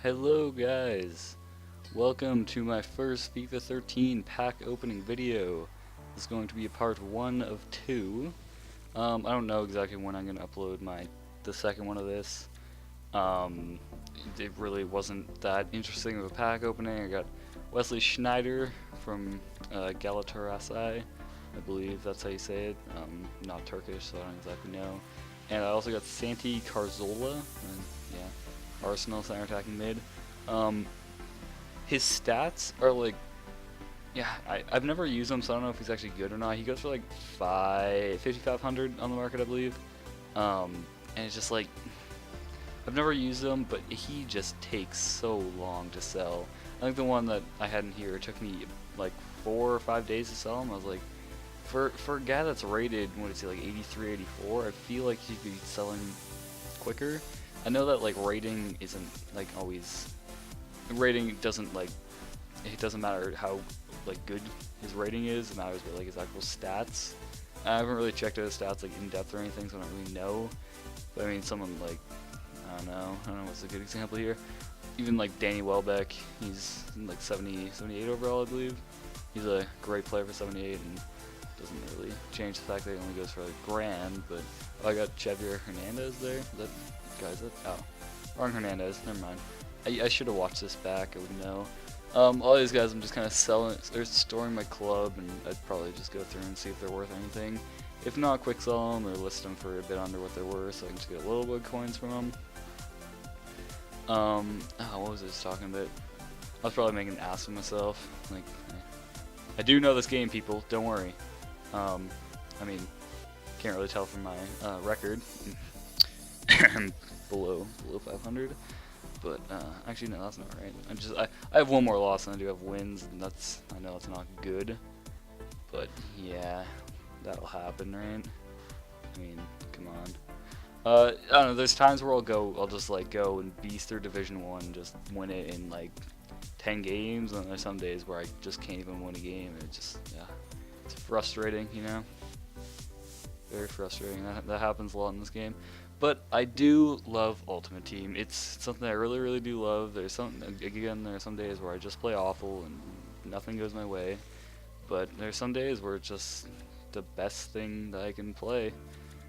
Hello guys, welcome to my first FIFA 13 pack opening video. This is going to be a part 1 of 2. I don't know exactly when I'm going to upload the second one of this. It really wasn't that interesting of a pack opening. I got Wesley Schneider from Galatasaray, I believe that's how you say it. Not Turkish, so I don't exactly know. And I also got Santi Cazorla, yeah. Arsenal center attacking mid. His stats are like, yeah, I've never used him, so I don't know if he's actually good or not. He goes for like 5,500 on the market, I believe. And it's just like, I've never used him, but he just takes so long to sell. I think the one that I had in here took me like 4 or 5 days to sell him. I was like, for a guy that's rated, what is he, like 83, 84, I feel like he'd be selling quicker. I know that like rating isn't like always, rating doesn't like, it doesn't matter how like good his rating is, it matters what like his actual stats. I haven't really checked out his stats like in depth or anything, so I don't really know. But I mean, someone like, I don't know what's a good example here. Even like Danny Welbeck, he's like 78 overall, I believe. He's a great player for 78 and doesn't really change the fact that he only goes for like grand. But I got Xavier Hernandez there. Is that guys? Oh, Aaron Hernandez. Never mind. I should have watched this back. I would know. All these guys, I'm just kind of selling. They're storing my club, and I'd probably just go through and see if they're worth anything. If not, quick sell them or list them for a bit under what they're worth, so I can just get a little bit of coins from them. What was I just talking about? I was probably making an ass of myself. Like, I do know this game, people. Don't worry. I mean, can't really tell from my record. below 500, but actually no, that's not right. I have one more loss and I do have wins, and I know it's not good, but yeah, that'll happen, right? I mean, come on. I don't know, there's times where I'll just like go and beast through Division 1, just win it in like 10 games, and there's some days where I just can't even win a game, and yeah, it's frustrating, you know? Very frustrating. That happens a lot in this game. But I do love Ultimate Team. It's something I really, really do love. There are some days where I just play awful and nothing goes my way. But there's some days where it's just the best thing that I can play.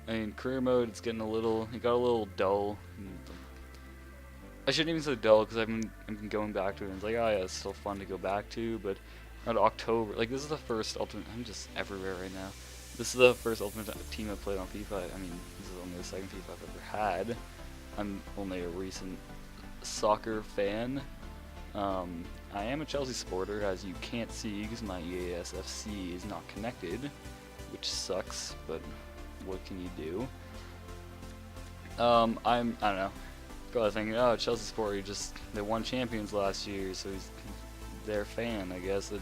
I mean, career mode, it got a little dull. I shouldn't even say dull, because I've been going back to it, and it's like, oh yeah, it's still fun to go back to. But around October, like this is the first Ultimate. I'm just everywhere right now. This is the first Ultimate Team I've played on FIFA. I mean, this is only the second FIFA I've ever had. I'm only a recent soccer fan. I am a Chelsea supporter, as you can't see because my EASFC is not connected, which sucks, but what can you do? I don't know. Probably thinking, oh, Chelsea supporter, they won champions last year, so he's their fan, I guess.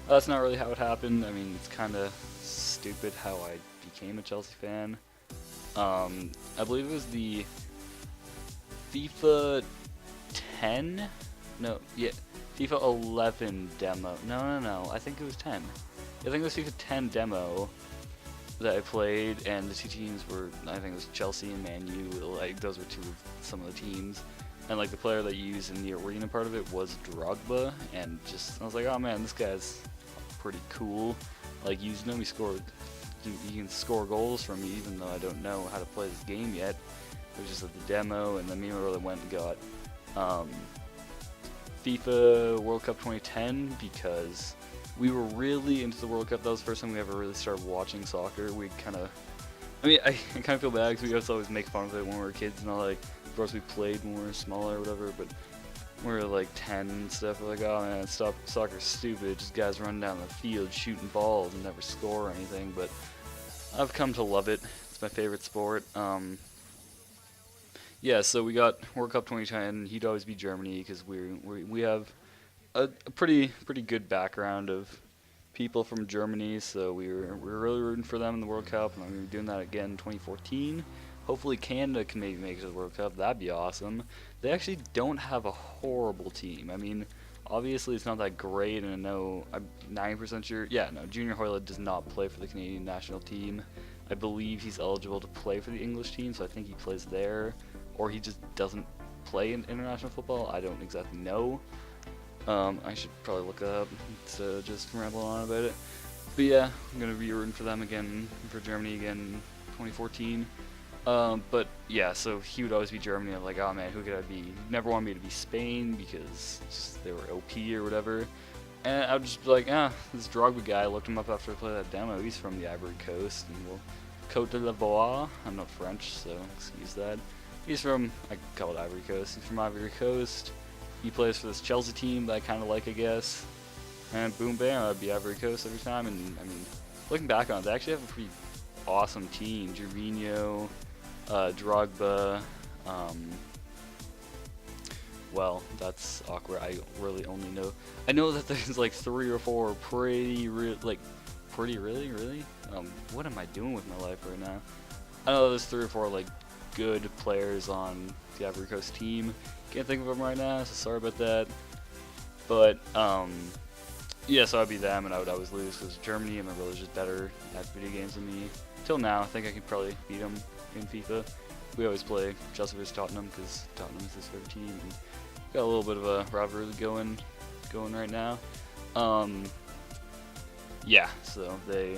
That's not really how it happened. I mean, it's kind of stupid how I became a Chelsea fan. I believe it was the FIFA 10? No, yeah, FIFA 11 demo. No, I think it was 10. I think it was FIFA 10 demo that I played, and the two teams were, I think it was Chelsea and Man U. Like, those were some of the teams. And like the player that you used in the arena part of it was Drogba, and I was like, oh man, this guy's pretty cool. Like using him, he can score goals from me, even though I don't know how to play this game yet. It was just like the demo, and then me and my brother went and got FIFA World Cup 2010 because we were really into the World Cup. That was the first time we ever really started watching soccer. I kind of feel bad because we used to always make fun of it when we were kids and all, like, of course we played when we were smaller or whatever, but when we were like 10 and stuff, we're like, oh man, soccer's stupid, just guys running down the field shooting balls and never score or anything. But I've come to love it. It's my favorite sport. Yeah, so we got World Cup 2010. He'd always be Germany because we have a pretty good background of people from Germany, so we were really rooting for them in the World Cup, and I'm going to be doing that again in 2014. Hopefully Canada can maybe make it to the World Cup. That'd be awesome. They actually don't have a horrible team. I mean, obviously it's not that great, and I know I'm 90% sure. Yeah, no, Junior Hoylett does not play for the Canadian national team. I believe he's eligible to play for the English team, so I think he plays there, or he just doesn't play in international football. I don't exactly know. I should probably look it up to just ramble on about it. But yeah, I'm gonna be rooting for them again, for Germany again in 2014. But yeah, so he would always be Germany. I'm like, oh man, who could I be? Never wanted me to be Spain because just they were OP or whatever. And I would just be like, this Drogba guy. I looked him up after I played that demo. He's from the Ivory Coast, and well, Côte d'Ivoire. I'm not French, so excuse that. He's from, I call it Ivory Coast. He's from Ivory Coast. He plays for this Chelsea team that I kind of like, I guess. And boom, bam, I'd be Ivory Coast every time. And I mean, looking back on it, they actually have a pretty awesome team. Gervinho, Drogba. Well, that's awkward. I really only know. I know that there's like 3 or 4 pretty really. What am I doing with my life right now? I know there's 3 or 4 like good players on the Ivory Coast team. Can't think of them right now, so sorry about that. But yeah, so I'd be them, and I would always lose because Germany and my brother's just better at video games than me. Till now, I think I could probably beat them in FIFA. We always play Chelsea vs Tottenham because Tottenham is his favorite team. And got a little bit of a rivalry going right now. Yeah, so they.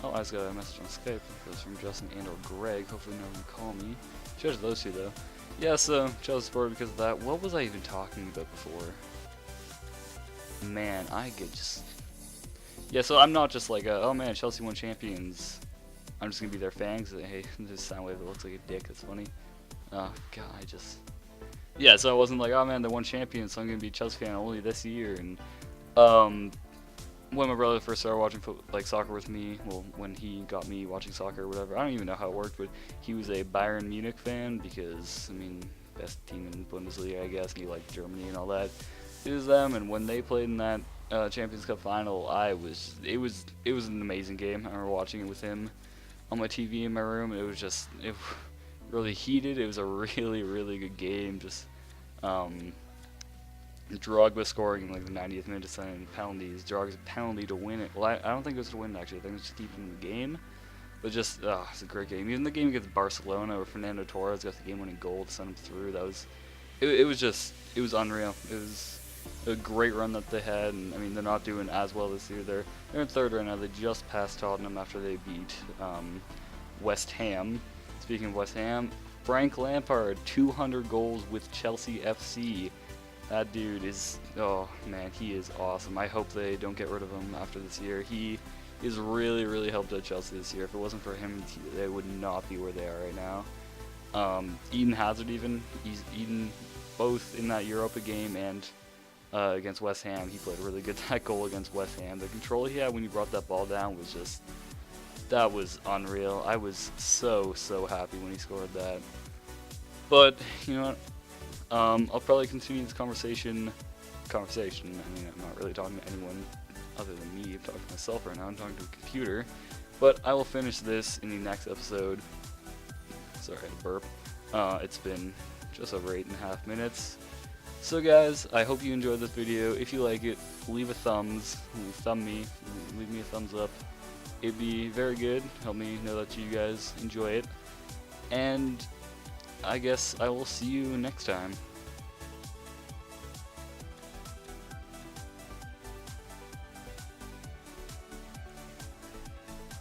Oh, I just got a message on Skype. It was from Justin and or Greg. Hopefully no one can call me. Shout out to those two though. Yeah, so Chelsea supporter because of that. What was I even talking about before? Man, I get just. Yeah, so I'm not just like, oh man, Chelsea won champions. I'm just gonna be their fan because hey, this Soundwave that looks like a dick. That's funny. Oh god, I just. Yeah, so I wasn't like, oh man, they won champions, so I'm gonna be a Chelsea fan only this year. And when my brother first started watching soccer with me, well, when he got me watching soccer or whatever, I don't even know how it worked, but he was a Bayern Munich fan because I mean, best team in Bundesliga, I guess. And he liked Germany and all that. It was them, and when they played in that Champions Cup final, it was an amazing game. I remember watching it with him on my TV in my room. It was really heated. It was a really good game. Just Drogba scoring in like the 90th minute and penalties. Drogba's penalty to win it. Well, I don't think it was to win actually. I think it was just deep in the game. But just it's a great game. Even the game against Barcelona, where Fernando Torres got the game-winning goal to send him through. That was it was unreal. It was a great run that they had, and I mean they're not doing as well this year. They're in third right now. They just passed Tottenham after they beat West Ham. Speaking of West Ham, Frank Lampard, 200 goals with Chelsea FC. That dude is, oh man, he is awesome. I hope they don't get rid of him after this year. He is really helped out Chelsea this year. If it wasn't for him, they would not be where they are right now. Eden Hazard Eden both in that Europa game and against West Ham, he played really good. That goal against West Ham, the control he had when he brought that ball down was just, that was unreal. I was so happy when he scored that. But you know what? I'll probably continue this conversation. I mean, I'm not really talking to anyone other than me. I'm talking to myself right now. I'm talking to a computer. But I will finish this in the next episode. Sorry, I had a burp. It's been just over 8.5 minutes. So guys, I hope you enjoyed this video. If you like it, leave a leave me a thumbs up. It'd be very good. Help me know that you guys enjoy it. And I guess I will see you next time.